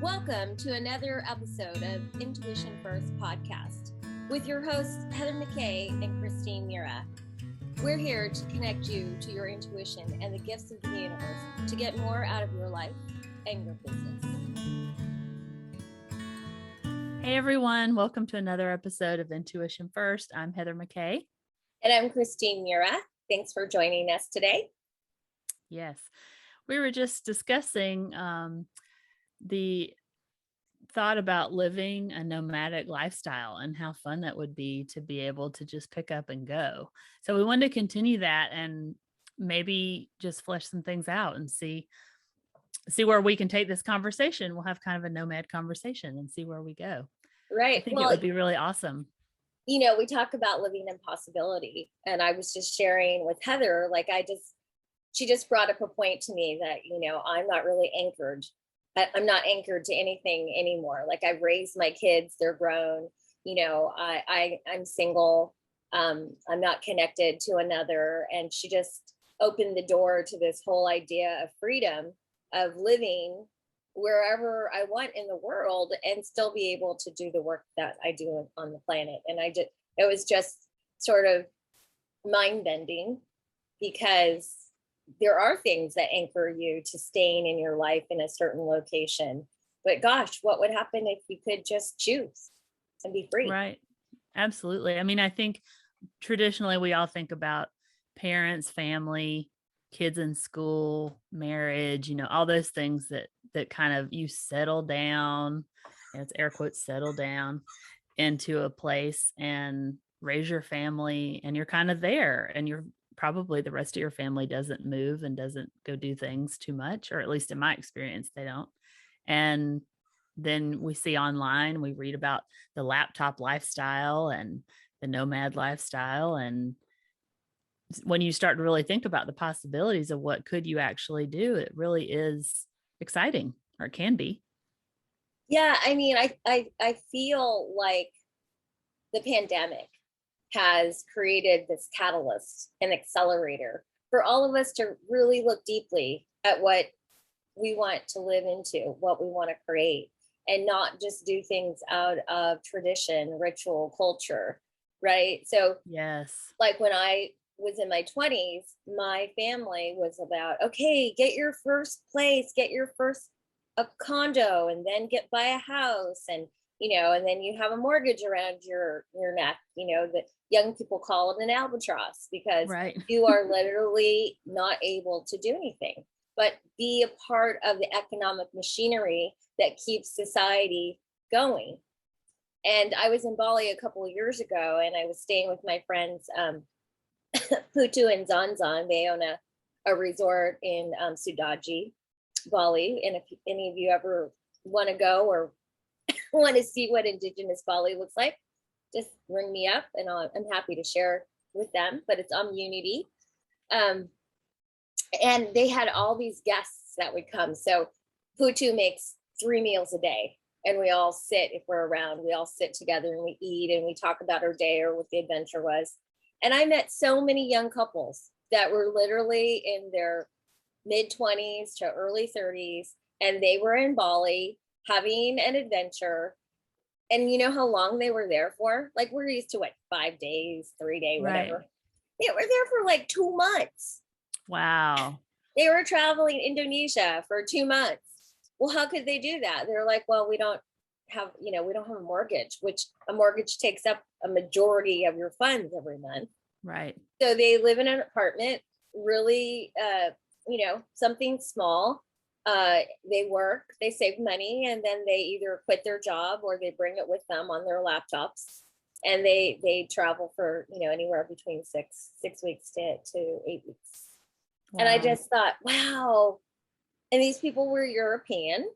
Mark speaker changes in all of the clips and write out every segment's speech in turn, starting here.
Speaker 1: Welcome to another episode of Intuition First podcast with your hosts, Heather McKay and Christine Mira. We're here to connect you to your intuition and the gifts of the universe to get more out of your life and your business.
Speaker 2: Hey everyone, welcome to another episode of Intuition First. I'm Heather McKay.
Speaker 1: And I'm Christine Mira. Thanks for joining us today.
Speaker 2: Yes, we were just discussing the thought about living a nomadic lifestyle and how fun that would be to be able to just pick up and go. So we wanted to continue that and maybe just flesh some things out and see where we can take this conversation. We'll have kind of a nomad conversation and see where we go.
Speaker 1: Right.
Speaker 2: I think it would be really awesome.
Speaker 1: You know, we talk about living in possibility, and I was just sharing with Heather, she just brought up a point to me that, you know, I'm not really anchored. I'm not anchored to anything anymore. Like, I've raised my kids, they're grown, you know, I'm single. I'm not connected to another. And she just opened the door to this whole idea of freedom, of living wherever I want in the world and still be able to do the work that I do on the planet. And it was just sort of mind bending, because there are things that anchor you to staying in your life in a certain location. But gosh, what would happen if you could just choose and be free?
Speaker 2: Right. Absolutely. I mean, I think traditionally we all think about parents, family, kids in school, marriage, you know, all those things that kind of you settle down, and it's air quotes, settle down into a place and raise your family, and you're kind of there, and you're probably the rest of your family doesn't move and doesn't go do things too much, or at least in my experience, they don't. And then we see online, we read about the laptop lifestyle and the nomad lifestyle. And when you start to really think about the possibilities of what could you actually do, it really is exciting, or it can be.
Speaker 1: Yeah, I mean, I feel like the pandemic has created this catalyst and accelerator for all of us to really look deeply at what we want to live into, what we want to create, and not just do things out of tradition, ritual, culture, right? So
Speaker 2: yes,
Speaker 1: like when I was in my 20s, my family was about, okay, get your first place, get your first a condo, and then buy a house, and you know, and then you have a mortgage around your neck. You know, that young people call it an albatross, because
Speaker 2: right.
Speaker 1: You are literally not able to do anything but be a part of the economic machinery that keeps society going. And I was in Bali a couple of years ago, and I was staying with my friends Putu and Zanzan. They own a resort in Sudaji, Bali. And if any of you ever want to go or want to see what Indigenous Bali looks like, just ring me up and I'm happy to share with them. But it's on Unity. And they had all these guests that would come. So Putu makes 3 meals a day. And we all sit, if we're around, we all sit together and we eat and we talk about our day or what the adventure was. And I met so many young couples that were literally in their mid-20s to early 30s. And they were in Bali having an adventure. And you know how long they were there for? Like, we're used to 5 days, 3 day, whatever.
Speaker 2: Right.
Speaker 1: They were there for like 2 months.
Speaker 2: Wow.
Speaker 1: They were traveling Indonesia for 2 months. Well, how could they do that? They're like, well, we don't have a mortgage, which a mortgage takes up a majority of your funds every month.
Speaker 2: Right.
Speaker 1: So they live in an apartment, really, something small. They work, they save money, and then they either quit their job or they bring it with them on their laptops, and they travel for, anywhere between six weeks to 8 weeks. Wow. And I just thought, wow. And these people were European,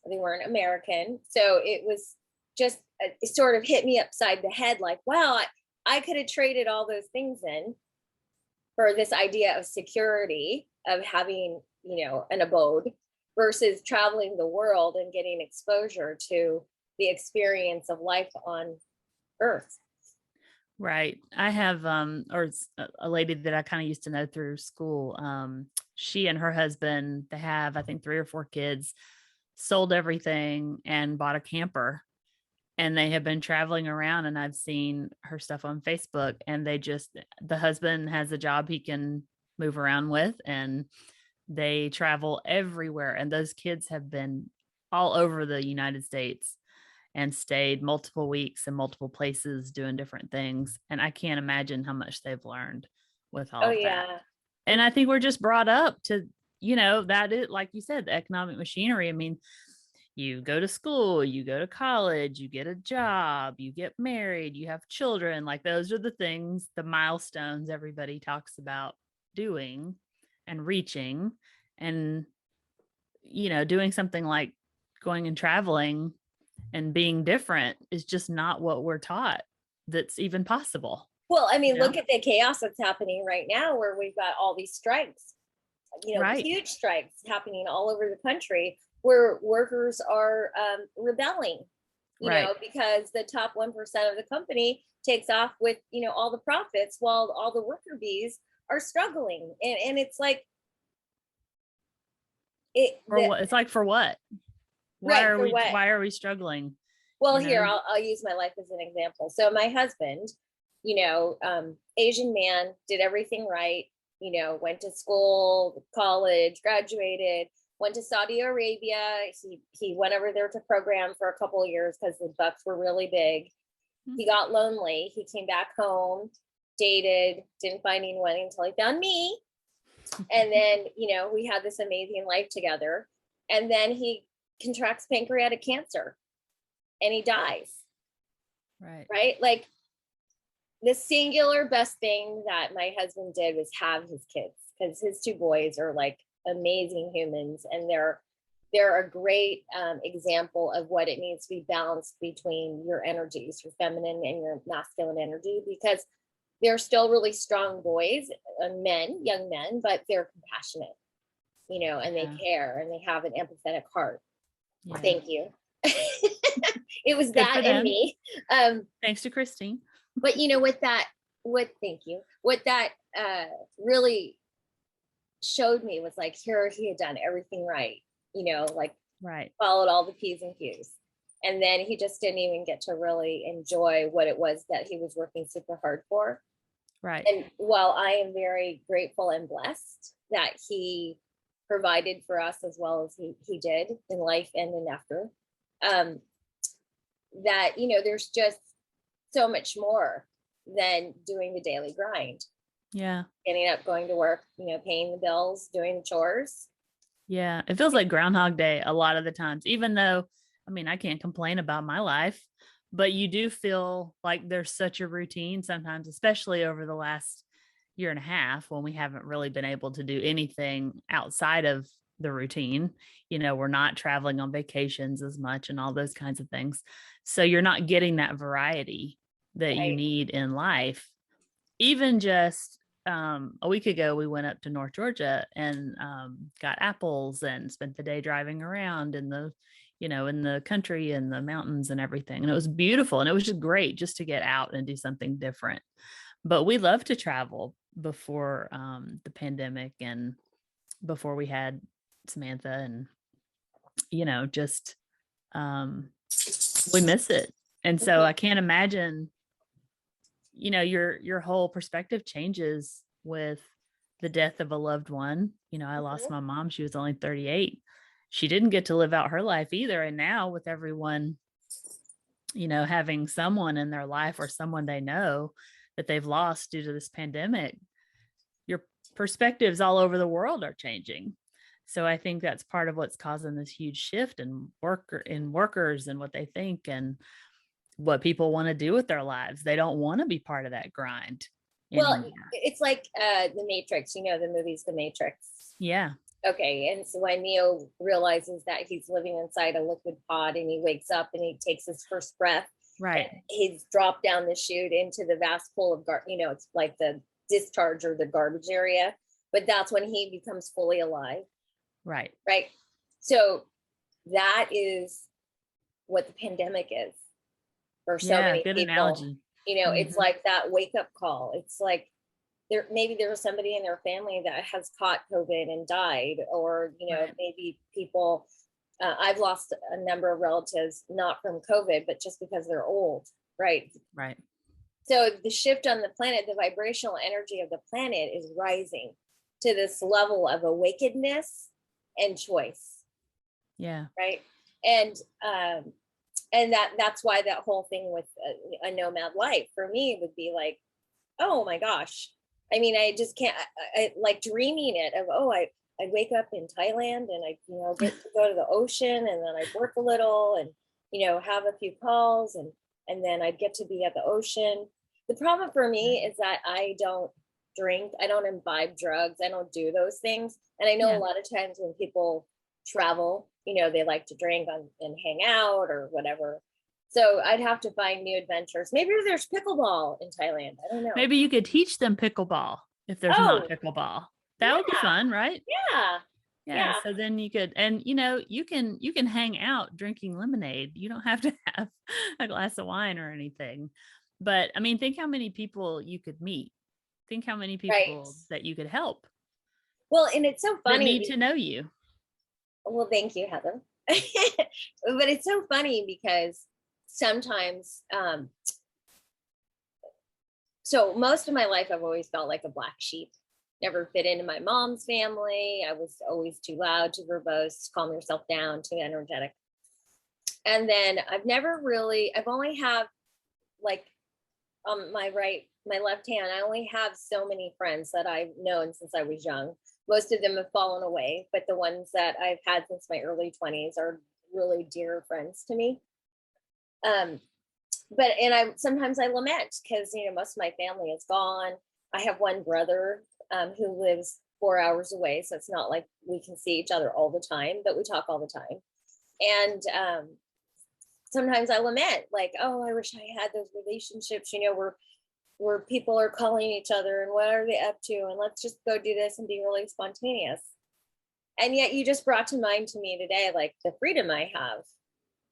Speaker 1: they weren't American. So it was just, it sort of hit me upside the head, like, wow, I could have traded all those things in for this idea of security, of having, an abode, versus traveling the world and getting exposure to the experience of life on Earth.
Speaker 2: Right. I have, a lady that I kind of used to know through school. She and her husband, they have, I think, 3 or 4 kids. sold everything and bought a camper, and they have been traveling around, and I've seen her stuff on Facebook, and the husband has a job he can move around with, and they travel everywhere. And those kids have been all over the United States and stayed multiple weeks in multiple places doing different things. And I can't imagine how much they've learned with all
Speaker 1: Oh
Speaker 2: of that.
Speaker 1: yeah.
Speaker 2: And I think we're just brought up to, that is, like you said, the economic machinery. I mean, you go to school, you go to college, you get a job, you get married, you have children. Like those are the things, the milestones everybody talks about doing and reaching. And, doing something like going and traveling and being different is just not what we're taught that's even possible.
Speaker 1: Well, I mean, look at the chaos that's happening right now, where we've got all these strikes,
Speaker 2: Right.
Speaker 1: huge strikes happening all over the country, where workers are rebelling,
Speaker 2: Right.
Speaker 1: because the top 1% of the company takes off with, all the profits, while all the worker bees are struggling. And it's like,
Speaker 2: It's like, for what?
Speaker 1: Right, for what?
Speaker 2: Why are we struggling?
Speaker 1: Well, here, I'll use my life as an example. So my husband, Asian man, did everything right, went to school, college, graduated, went to Saudi Arabia. He went over there to program for a couple of years because the bucks were really big. He got lonely. He came back home, dated, didn't find anyone until he found me. And then, we had this amazing life together. And then he contracts pancreatic cancer and he dies. Right. Like, the singular best thing that my husband did was have his kids, because his two boys are like amazing humans, and they're a great example of what it needs to be balanced between your energies, your feminine and your masculine energy, because they're still really strong boys and young men, but they're compassionate, and they care and they have an empathetic heart. Yeah. Thank you. It was good that in me.
Speaker 2: Thanks to Christine.
Speaker 1: But thank you. What that really showed me was like, here he had done everything right,
Speaker 2: right,
Speaker 1: followed all the P's and Q's. And then he just didn't even get to really enjoy what it was that he was working super hard for.
Speaker 2: Right.
Speaker 1: And while I am very grateful and blessed that he provided for us as well as he did in life and in after, that, there's just so much more than doing the daily grind.
Speaker 2: Yeah.
Speaker 1: Getting up, going to work, paying the bills, doing the chores.
Speaker 2: Yeah. It feels like Groundhog Day a lot of the times, even though, I mean, I can't complain about my life, but you do feel like there's such a routine sometimes, especially over the last year and a half, when we haven't really been able to do anything outside of the routine. We're not traveling on vacations as much and all those kinds of things. So you're not getting that variety that you need in life. Even just a week ago, we went up to North Georgia and got apples and spent the day driving around in the country and the mountains and everything. And it was beautiful. And it was just great just to get out and do something different. But we love to travel before the pandemic and before we had Samantha, and, just we miss it. And so I can't imagine, your whole perspective changes with the death of a loved one. I lost my mom. She was only 38. She didn't get to live out her life either. And now with everyone, having someone in their life or someone they know that they've lost due to this pandemic, your perspectives all over the world are changing. So I think that's part of what's causing this huge shift in workers and what they think and what people want to do with their lives. They don't want to be part of that grind anymore.
Speaker 1: Well, it's like the Matrix, the movie's The Matrix.
Speaker 2: Yeah.
Speaker 1: Okay. And so when Neo realizes that he's living inside a liquid pod and he wakes up and he takes his first breath,
Speaker 2: right,
Speaker 1: he's dropped down the chute into the vast pool of it's like the discharge or the garbage area, but that's when he becomes fully alive.
Speaker 2: Right.
Speaker 1: So that is what the pandemic is for so many
Speaker 2: good
Speaker 1: people.
Speaker 2: Analogy.
Speaker 1: It's like that wake up call. It's like maybe there was somebody in their family that has caught COVID and died, or maybe people I've lost a number of relatives, not from COVID, but just because they're old, right?
Speaker 2: Right.
Speaker 1: So the shift on the planet, the vibrational energy of the planet is rising to this level of awakenedness and choice,
Speaker 2: Yeah.
Speaker 1: right? And that's why that whole thing with a nomad life for me would be like, oh my gosh. I mean, I just can't, I like dreaming it of, oh, I'd wake up in Thailand and I, get to go to the ocean, and then I'd work a little and, have a few calls, and then I'd get to be at the ocean. The problem for me is that I don't drink, I don't imbibe drugs, I don't do those things. And I know
Speaker 2: Yeah.
Speaker 1: a lot of times when people travel, they like to drink and hang out or whatever. So I'd have to find new adventures. Maybe there's pickleball in Thailand. I don't know.
Speaker 2: Maybe you could teach them pickleball if there's not pickleball. That would be fun, right?
Speaker 1: Yeah.
Speaker 2: Yeah. So then you could, and you can hang out drinking lemonade. You don't have to have a glass of wine or anything. But I mean, think how many people you could meet. Think how many people that you could help.
Speaker 1: Well, and it's so funny.
Speaker 2: That need to know you.
Speaker 1: Well, thank you, Heather. But it's so funny because sometimes, so most of my life, I've always felt like a black sheep. Never fit into my mom's family. I was always too loud, too verbose, calm yourself down, too energetic. And then I've only have like on my left hand, I only have so many friends that I've known since I was young. Most of them have fallen away, but the ones that I've had since my early 20s are really dear friends to me. But sometimes I lament because most of my family is gone. I have one brother who lives 4 hours away, so it's not like we can see each other all the time, but we talk all the time. And sometimes I lament, like, oh, I wish I had those relationships, where people are calling each other and what are they up to, and let's just go do this and be really spontaneous. And yet you just brought to mind to me today, like the freedom I have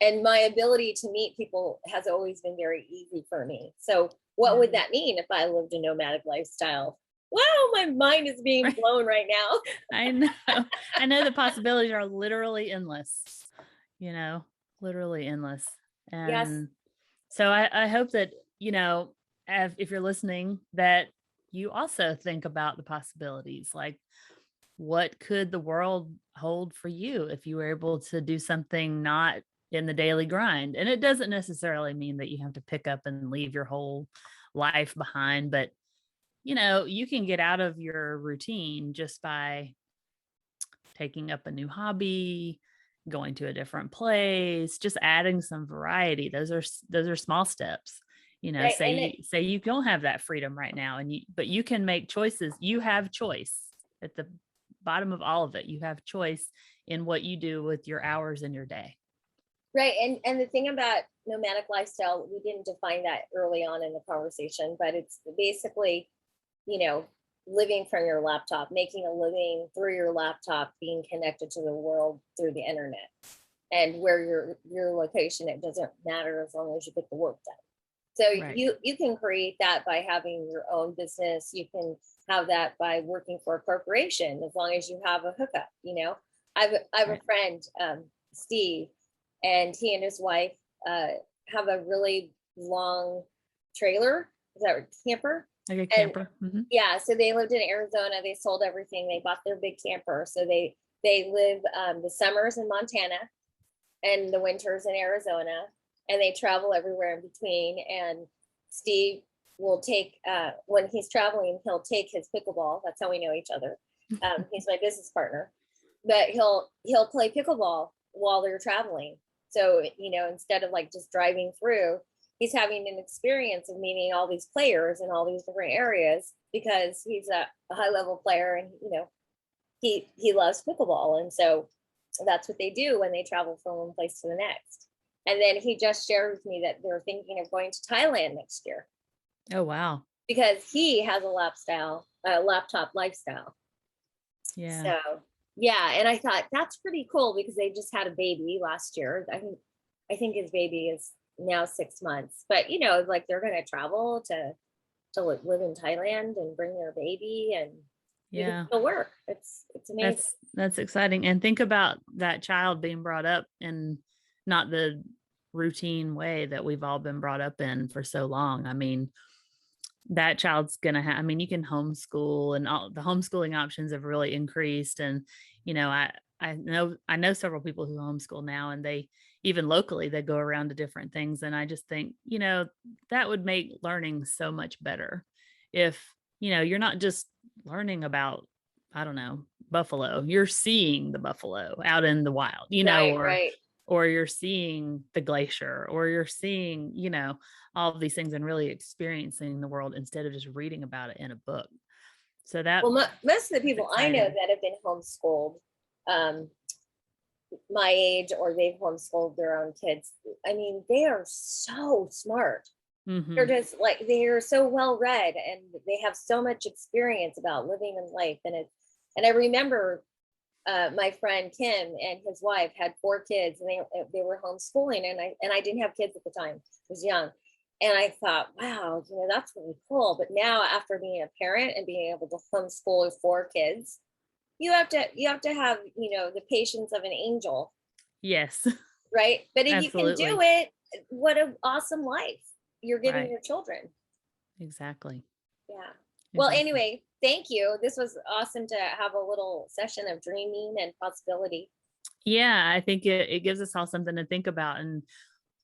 Speaker 1: and my ability to meet people has always been very easy for me. So what would that mean if I lived a nomadic lifestyle? Wow, my mind is being blown right now.
Speaker 2: I know the possibilities are literally endless, literally endless. And
Speaker 1: Yes.
Speaker 2: So I hope that, if you're listening, that you also think about the possibilities, like what could the world hold for you if you were able to do something not in the daily grind. And it doesn't necessarily mean that you have to pick up and leave your whole life behind, but you can get out of your routine just by taking up a new hobby, going to a different place, just adding some variety. Those are small steps.
Speaker 1: Right.
Speaker 2: Say you don't have that freedom right now, but you can make choices. You have choice at the bottom of all of it. You have choice in what you do with your hours in your day.
Speaker 1: Right. And the thing about nomadic lifestyle, we didn't define that early on in the conversation, but it's basically, living from your laptop, making a living through your laptop, being connected to the world through the internet. And where your location, it doesn't matter as long as you get the work done. So right. you can create that by having your own business. You can have that by working for a corporation, as long as you have a hookup. I have a friend, Steve, and he and his wife have a really long trailer. Is that camper?
Speaker 2: Like a camper. Mm-hmm.
Speaker 1: Yeah. So they lived in Arizona. They sold everything. They bought their big camper. So they live the summers in Montana and the winters in Arizona, and they travel everywhere in between. And Steve will take, when he's traveling, he'll take his pickleball. That's how we know each other. He's my business partner, but he'll play pickleball while they're traveling. So, instead of like just driving through, he's having an experience of meeting all these players in all these different areas, because he's a high level player, and, he loves pickleball. And so that's what they do when they travel from one place to the next. And then he just shared with me that they're thinking of going to Thailand next year.
Speaker 2: Oh, wow.
Speaker 1: Because he has a laptop lifestyle.
Speaker 2: Yeah.
Speaker 1: So, yeah. And I thought that's pretty cool, because they just had a baby last year. I think his baby is now 6 months, but like they're going to travel to live in Thailand and bring their baby. And You can
Speaker 2: Yeah.
Speaker 1: still work. It's amazing.
Speaker 2: That's exciting. And think about that child being brought up in not the routine way that we've all been brought up in for so long. I mean, that child's gonna have, I mean, you can homeschool, and all the homeschooling options have really increased. And, I know several people who homeschool now, and they, even locally, they go around to different things. And I just think, that would make learning so much better if, you're not just learning about, I don't know, buffalo, you're seeing the buffalo out in the wild,
Speaker 1: Right,
Speaker 2: or
Speaker 1: right.
Speaker 2: you're seeing the glacier, or you're seeing, all of these things, and really experiencing the world instead of just reading about it in a book. So
Speaker 1: Well, most of the
Speaker 2: that's
Speaker 1: people I know
Speaker 2: exciting.
Speaker 1: that have been homeschooled, um, my age, or they've homeschooled their own kids, I mean, they are so smart. They're
Speaker 2: Hmm.
Speaker 1: just like, they're so well read, and they have so much experience about living in life. And I remember my friend Kim and his wife had 4 kids, and they were homeschooling, and I didn't have kids at the time. I was young. And I thought, wow, that's really cool. But now, after being a parent and being able to homeschool with 4 kids, you have to have, the patience of an angel,
Speaker 2: Yes.
Speaker 1: right? But if you can do
Speaker 2: Absolutely.
Speaker 1: it, what an awesome life you're giving
Speaker 2: Right.
Speaker 1: your children.
Speaker 2: Exactly.
Speaker 1: Yeah. Well,
Speaker 2: Exactly.
Speaker 1: anyway, thank you. This was awesome to have a little session of dreaming and possibility.
Speaker 2: Yeah, I think it gives us all something to think about, and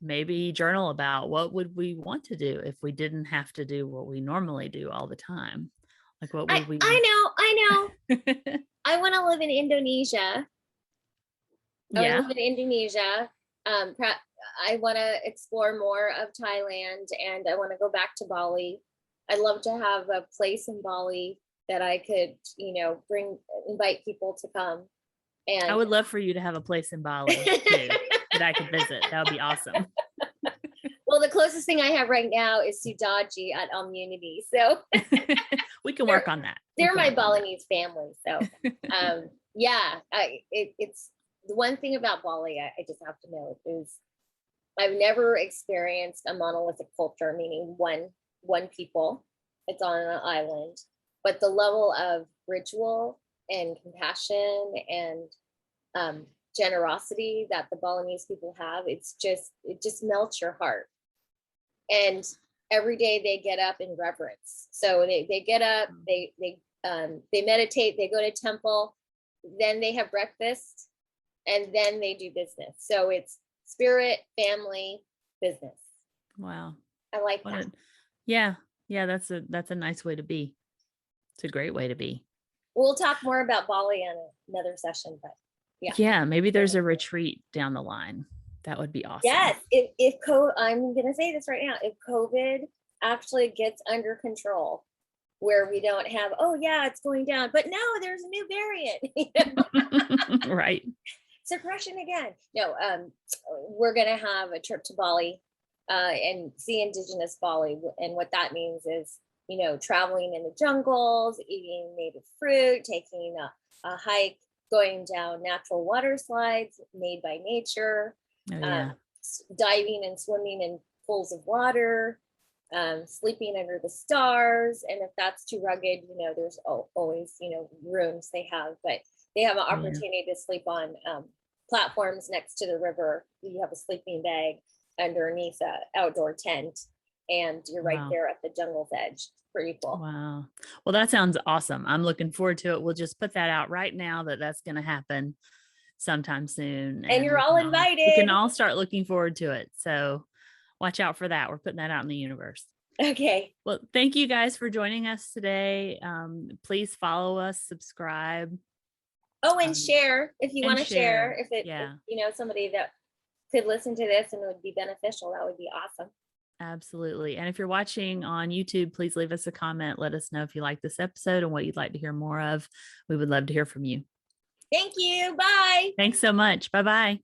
Speaker 2: maybe journal about what would we want to do if we didn't have to do what we normally do all the time. Like, what
Speaker 1: I
Speaker 2: would we?
Speaker 1: I know, I know. I want to live in Indonesia. I want to
Speaker 2: Yeah.
Speaker 1: live in Indonesia. I want to explore more of Thailand, and I want to go back to Bali. I'd love to have a place in Bali that I could, invite people to come.
Speaker 2: I
Speaker 1: And
Speaker 2: would love for you to have a place in Bali too that I could visit. That would be awesome.
Speaker 1: well, the closest thing I have right now is Sudaji at Unity. So
Speaker 2: We can work
Speaker 1: they're
Speaker 2: on that. We
Speaker 1: they're
Speaker 2: can
Speaker 1: my
Speaker 2: work on
Speaker 1: Balinese family. So
Speaker 2: that.
Speaker 1: yeah, it's the one thing about Bali I just have to know is I've never experienced a monolithic culture, meaning one people. It's on an island, but the level of ritual and compassion and um, generosity that the Balinese people have, it just melts your heart. And every day they get up in reverence. So they get up, they meditate, they go to temple, then they have breakfast, and then they do business. So it's spirit, family, business.
Speaker 2: Wow.
Speaker 1: I like
Speaker 2: What
Speaker 1: that.
Speaker 2: a Yeah. Yeah, that's a nice way to be. It's a great way to be.
Speaker 1: We'll talk more about Bali in another session, but yeah.
Speaker 2: Yeah, maybe there's a retreat down the line. That would be awesome.
Speaker 1: Yes, if I'm gonna say this right now, if COVID actually gets under control, where we don't have, oh yeah, it's going down, but no, there's a new variant.
Speaker 2: Right.
Speaker 1: Suppression again. No, we're gonna have a trip to Bali and see indigenous Bali, and what that means is, traveling in the jungles, eating native fruit, taking a hike, going down natural water slides made by nature,
Speaker 2: Oh
Speaker 1: um,
Speaker 2: yeah.
Speaker 1: diving and swimming in pools of water, sleeping under the stars. And if that's too rugged, there's always, rooms they have, but they have an
Speaker 2: Oh yeah.
Speaker 1: opportunity to sleep on platforms next to the river. You have a sleeping bag underneath an outdoor tent, and you're right
Speaker 2: Wow.
Speaker 1: there at the jungle's edge. Pretty cool.
Speaker 2: Wow. Well, that sounds awesome. I'm looking forward to it. We'll just put that out right now that that's going to happen sometime soon,
Speaker 1: And
Speaker 2: and
Speaker 1: you're
Speaker 2: we
Speaker 1: all
Speaker 2: can
Speaker 1: invited.
Speaker 2: all start looking forward to it. So watch out for that. We're putting that out in the universe.
Speaker 1: Okay.
Speaker 2: Well, thank you guys for joining us today. Please follow us, subscribe,
Speaker 1: Oh, and
Speaker 2: um,
Speaker 1: share if you
Speaker 2: and
Speaker 1: want to share.
Speaker 2: share.
Speaker 1: If
Speaker 2: Yeah,
Speaker 1: somebody that could listen to this and it would be beneficial, that would be awesome.
Speaker 2: absolutely. And if you're watching on YouTube, please leave us a comment. Let us know if you like this episode and what you'd like to hear more of. We would love to hear from you.
Speaker 1: Thank you. Bye.
Speaker 2: Thanks so much. Bye bye.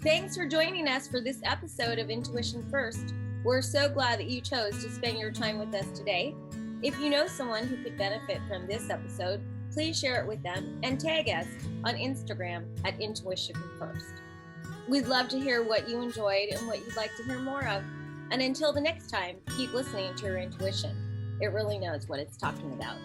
Speaker 1: Thanks for joining us for this episode of Intuition First. We're so glad that you chose to spend your time with us today. If you know someone who could benefit from this episode, please share it with them and tag us on Instagram at Intuition First. We'd love to hear what you enjoyed and what you'd like to hear more of. And until the next time, keep listening to your intuition. It really knows what it's talking about.